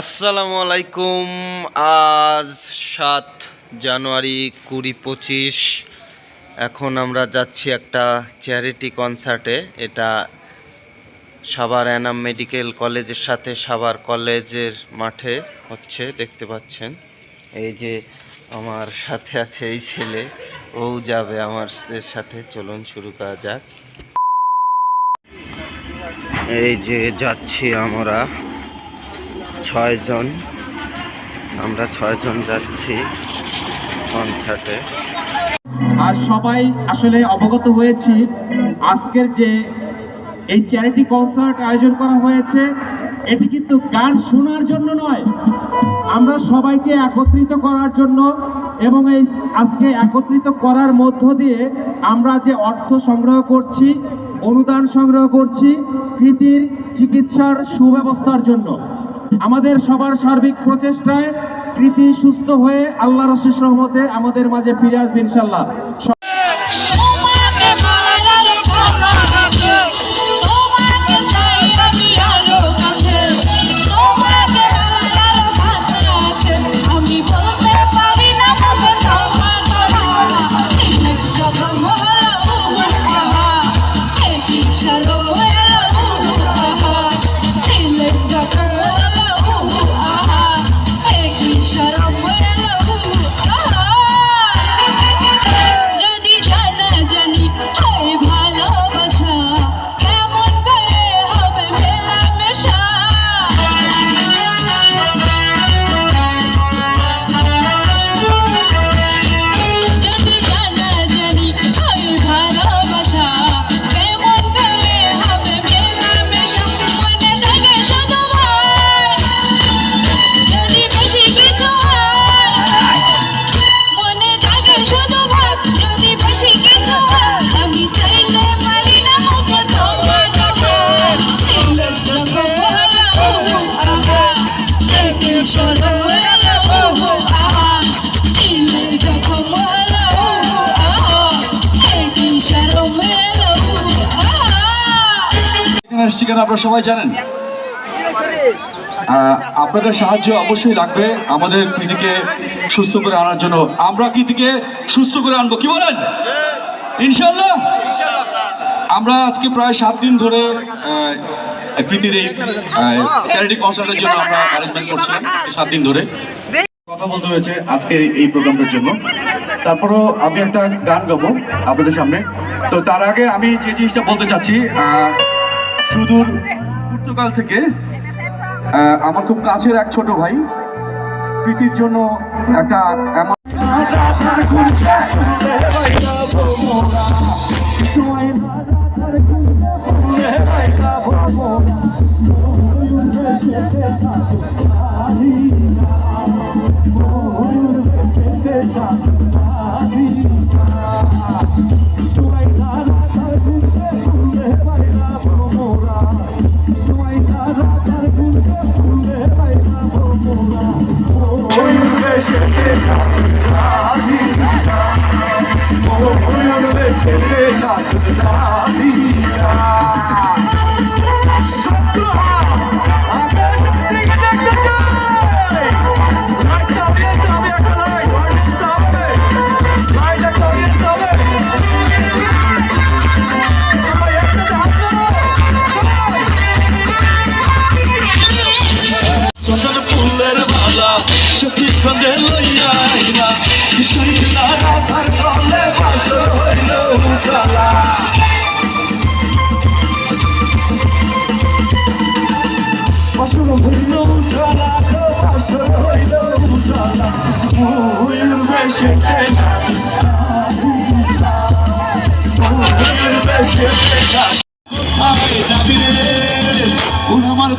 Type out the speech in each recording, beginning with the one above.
আসসালামু আলাইকুম। আজ 7 জানুয়ারি 2025। এখন আমরা যাচ্ছি একটা চ্যারিটি কনসার্টে। এটা সাভার এনাম মেডিকেল কলেজের সাথে সাভার কলেজের মাঠে হচ্ছে, দেখতে পাচ্ছেন। এই যে আমার সাথে আছে এই ছেলে, ও যাবে আমার সাথে। চলুন শুরু করা যাক। এই যে যাচ্ছি আমরা 6 জন, আমরা 6 জন যাচ্ছি কনসার্টে। আজ সবাই আসলে অবগত হয়েছি আজকের যে এই চ্যারিটি কনসার্ট আয়োজন করা হয়েছে, এটি কিন্তু গান শোনার জন্য নয়, আমরা সবাইকে একত্রিত করার জন্য, এবং এই আজকে একত্রিত করার মধ্য দিয়ে আমরা যে অর্থ সংগ্রহ করছি, অনুদান সংগ্রহ করছি কৃতির চিকিৎসার সুব্যবস্থার জন্য। আমাদের সবার সার্বিক প্রচেষ্টায় কৃতি সুস্থ হয়ে আল্লাহর অশেষ রহমতে আমাদের মাঝে ফিরে আসবে ইনশাআল্লাহ। কেন আপনারা সবাই জানেন, আপনাদের সাহায্য অবশ্যই লাগবে আমাদের কৃতিকে সুস্থ করে আনার জন্য। আমরা কৃতিকে সুস্থ করে আনবো, কি বলেন? ইনশাআল্লাহ। আমরা আজকে প্রায় 7 দিন ধরে কৃতির এই চ্যারিটি কনসার্টের জন্য আমরা অ্যারেঞ্জমেন্ট করছিলাম। 7 দিন ধরে কথা বলতে হয়েছে আজকে এই প্রোগ্রামটার জন্য। তারপরও আমি একটা গান গাবো আপনাদের সামনে। তো তার আগে আমি যে জিনিসটা বলতে চাচ্ছি, সুদূর পর্তুগাল থেকে আমার খুব কাছের এক ছোট ভাই প্রীতির জন্য একটা আমার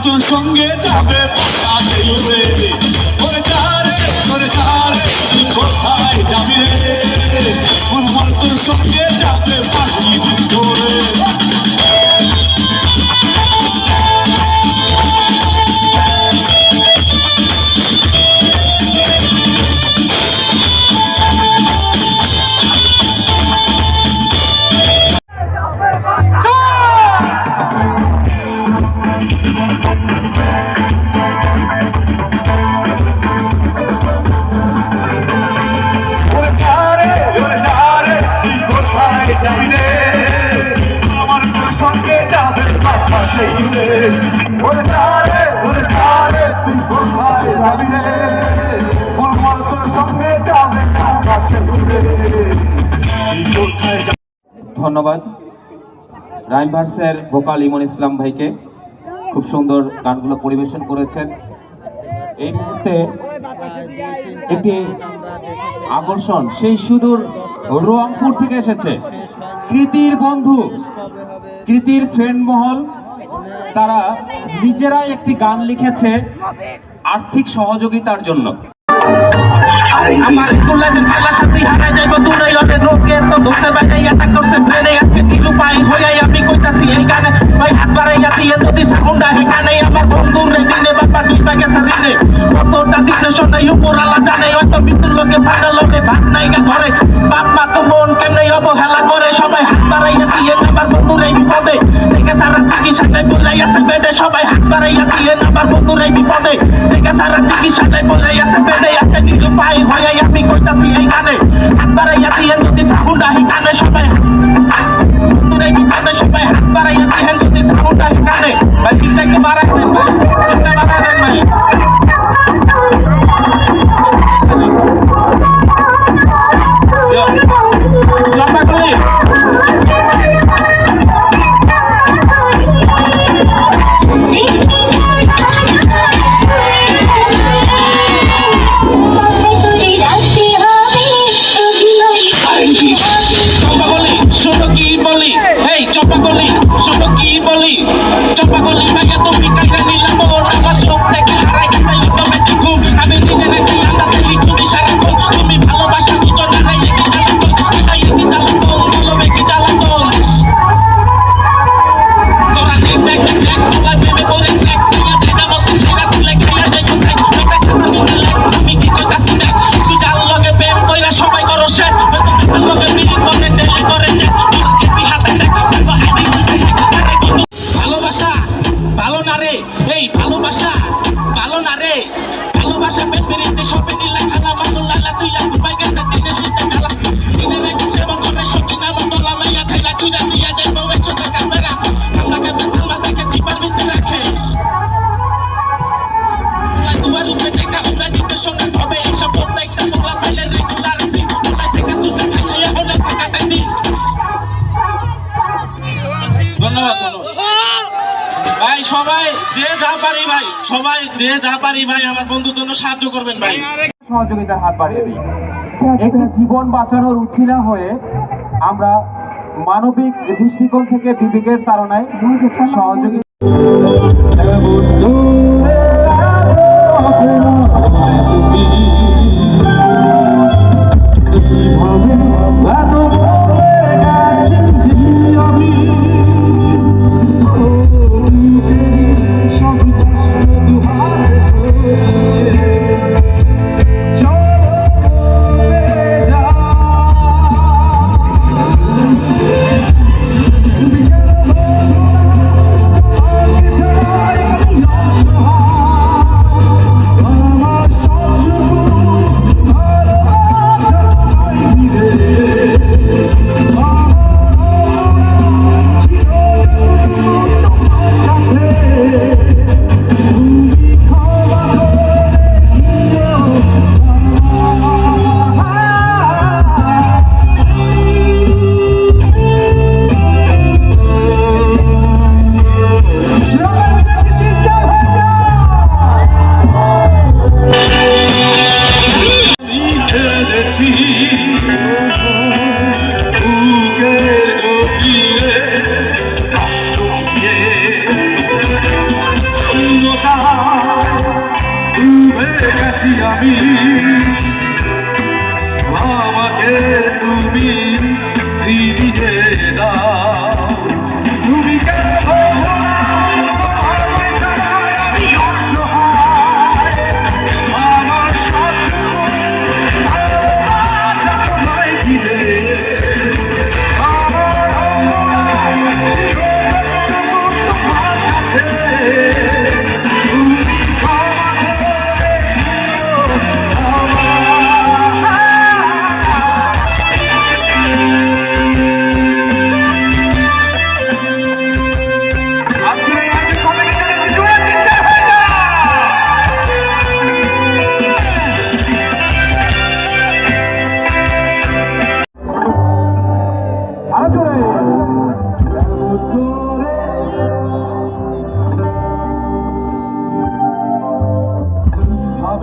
তোর সঙ্গে যাবে কোথায় যাবি রে, আমার তোর সঙ্গে যাবে পাখি ধরে। ধন্যবাদ রাইমভার্সের ভোকাল ইমন ইসলাম ভাইকে, খুব সুন্দর গানগুলো পরিবেশন করেছেন। এই মুহূর্তে একটি আকর্ষণ সেই সুদূর রংপুর থেকে এসেছে, কৃতির বন্ধু, কৃতির ফ্রেন্ড মহল, তারা নিজেরাই একটি গান লিখেছে আর্থিক সহযোগিতার জন্য। আমার স্কুল লাইফের খেলা সাথী হারাই যাইব দূরে লটে রোকে তো দোষের বাইরে অ্যাটাক করছে ব্রেনে আজকে দিলু পাই হইয়াই আমি কইতাছি এই গানে ভাই হাত বাড়াইয়া দিয়ে যদি সাউন্ডা হেকানে আমার বন্ধুর রে দিনে বাবা ডিবা গেছে রিনে কতটা দিনে শোনাই উপর আলা জানে হয়তো মৃত্যুর লোকে ভাঙা লোকে ভাত নাই গা ঘরে বাপ মা তো মন কেমনে অবহেলা করে সবাই হাত বাড়াইয়া দিয়ে আমার বন্ধুর এই বিপদে থেকে সারা চিকিৎসাটাই বলাই আছে বেডে সবাই হাত বাড়াইয়া দিয়ে আমার বন্ধুর এই বিপদে থেকে সারা চিকিৎসাটাই বলাই আছে বেডে আজকে দিলু পাই হইয়াই আমি কইতাছি এই গানে হাত বাড়াইয়া দিয়ে যদি সাউন্ডা হেকানে সবাই বন্ধুর এই বিপদে সবাই হাত বাড়াইয়া দিয়ে যদি সাউন্ডা হেকানে ভাই চিন্তা একটু বাড়াই দেন ভাই চিন্তা বাড়াই দেন ভাই লম্বা করে ভাই সবাই যে যা পারি ভাই সবাই যে যা পারি ভাই আমার বন্ধুর জন্য সাহায্য করবেন ভাই সহযোগিতার হাত বাড়িয়ে দিই। একটি জীবন বাঁচানোর উছিলা হয়ে আমরা মানবিক দৃষ্টিকোণ থেকে বিবেকের তাড়নায় সহযোগিতা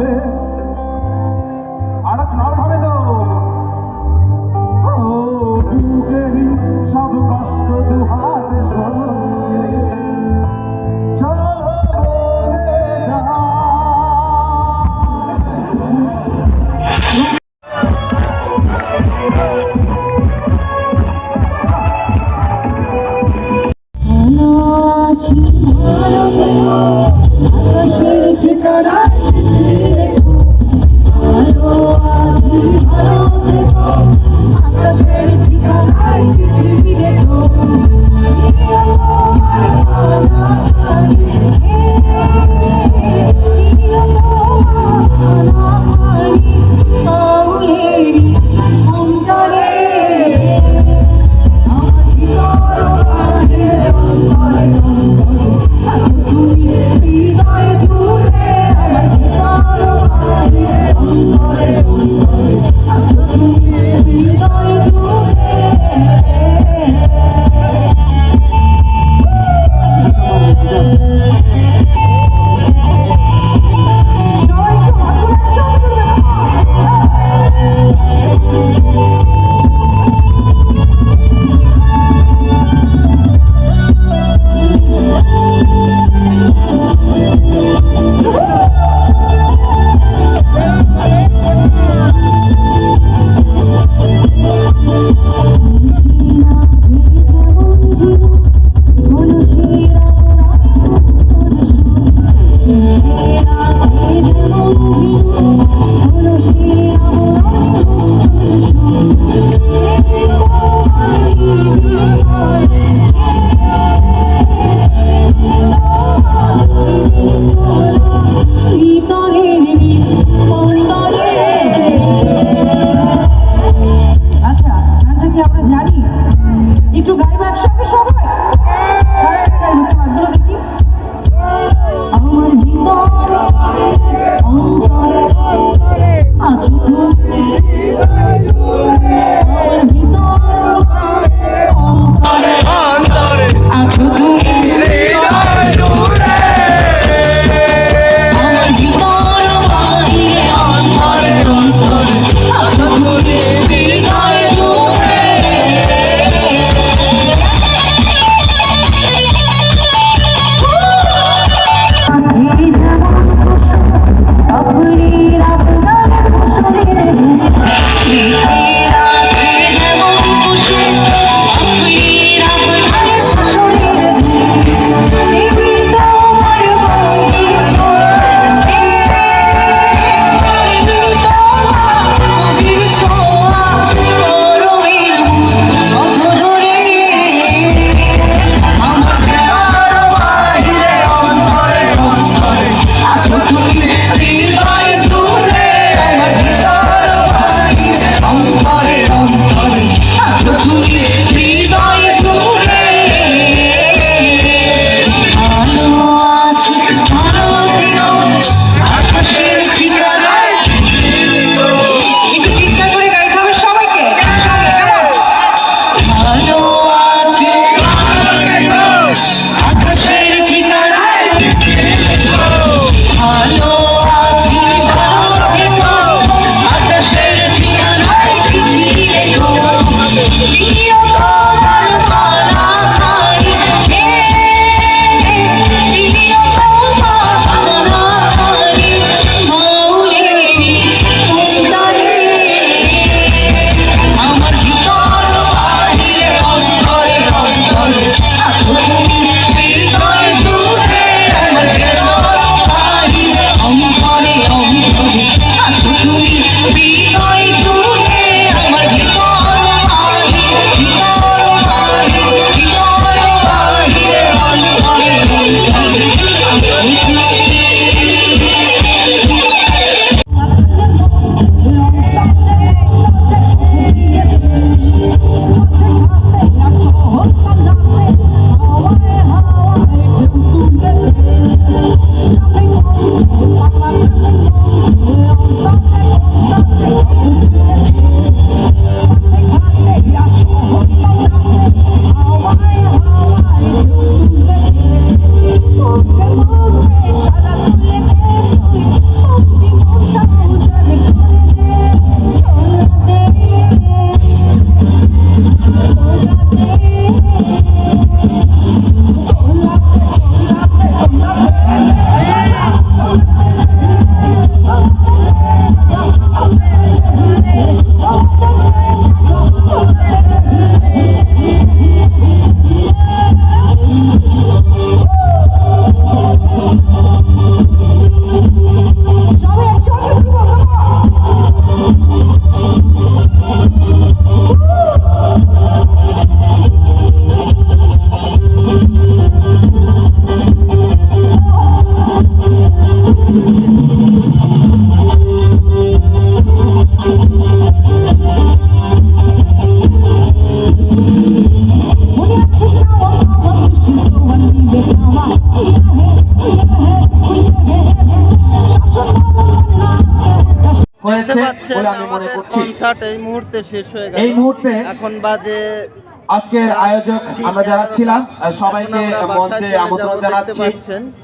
হবে, আর লাউড হবে তো। ও বুকেরই সব কষ্ট দু হাতে সরিয়ে চলো বলে যা। ভালো আছি ভালো থেকো আকাশের ঠিকানায় চিঠি রেখো ভালো আছি ভালো থেকো আকাশের ঠিকানায় চিঠি রেখো দিও তোমার কানাকানি দিও তোমার কানাকানি আউলেরি অন্তরে আমার ভিতর বাহিরে অন্তরে অন্তরে আছো তুমি হৃদয় জুড়ে আমার ভিতর বাহিরে অন্তরে অন্তরে আছো তুমি হৃদয় জুড়ে সবাই একটু হাত তুলে আচ্ছা, গানটা কি আমরা জানি? একটু গাইবো একসঙ্গে সবাই? গানটা গাইবো, একটু হাতগুলো দেখি। আমার ভিতর অন্তরে আছো তুমি, আমার ভিতর অন্তরে আছো তুমি, আমার ভিতর বাহিরে অন্তরে অন্তরে আছো তুমি হৃদয় জুড়ে। আপনি যেমন কুসুম আপনির আপনার কুসুমের আপনি যেমন কুসুম আপনির আপনার কুসুমের তুমি তোমার বাড়ির ছোঁয়া তুমি তোমার বাড়ির ছোঁয়া গরমের কত দূরে আমার ভিতর বাহিরে অন্তরে অন্তরে আছো তুমি হৃদয় জুড়ে আমার ভিতর বাহিরে অন্তরে অন্তরে আছো তুমি হৃদয় জুড়ে ভালো আছি ভালো থেকো আকাশের ঠিকানায় একটু চিৎকার করে গাইতে হবে সবাইকে সঙ্গে কেমন ভালো আছি ভালো থেকো আকাশের ঠিকানায় ভালো আছি ভালো থেকো আকাশের ঠিকানায় চিঠি লেখো দিও তোমার কানাকানি দিও তোমার কানাকানি মৌলেরি অন্তরে আমার ভিতর বাহিরে অন্তরে অন্তরে আছো তুমি হৃদয় জুড়ে আমার ভিতর বাহিরে অন্তরে অন্তরে আছো তুমি হৃদয় জুড়ে আমার ভিতর বাহিরে ভিতর বাহিরে ভিতর বাহিরে অন্তরে অন্তরে আছো তুমি। সারা তুলে সবাই একসঙ্গে দিব মনে আছে চাওয়া পাওয়া খুশি জোয়ান মিলে যাওয়া শাসন হয়েছে বলে আমি মনে করছি। কনসার্ট এই মুহূর্তে শেষ হয়ে গেল। এই মুহূর্তে এখন বাজে আজকের আয়োজক আমরা যারা ছিলাম সবাইকে মঞ্চে আমন্ত্রণ জানাচ্ছি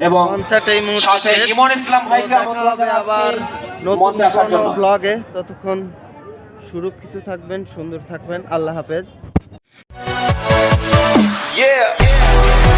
এবং কনসার্ট এই মুহূর্তে সাথে শেষ। ইমন ইসলাম ভাইকে দেখা আমন্ত্রণ হবে আবার জানাচ্ছি নতুন মঞ্চে আসার কোনো জন্য। ব্লগে। ততক্ষণ সুরক্ষিত থাকবেন, সুন্দর থাকবেন। আল্লাহ হাফেজ। Yeah.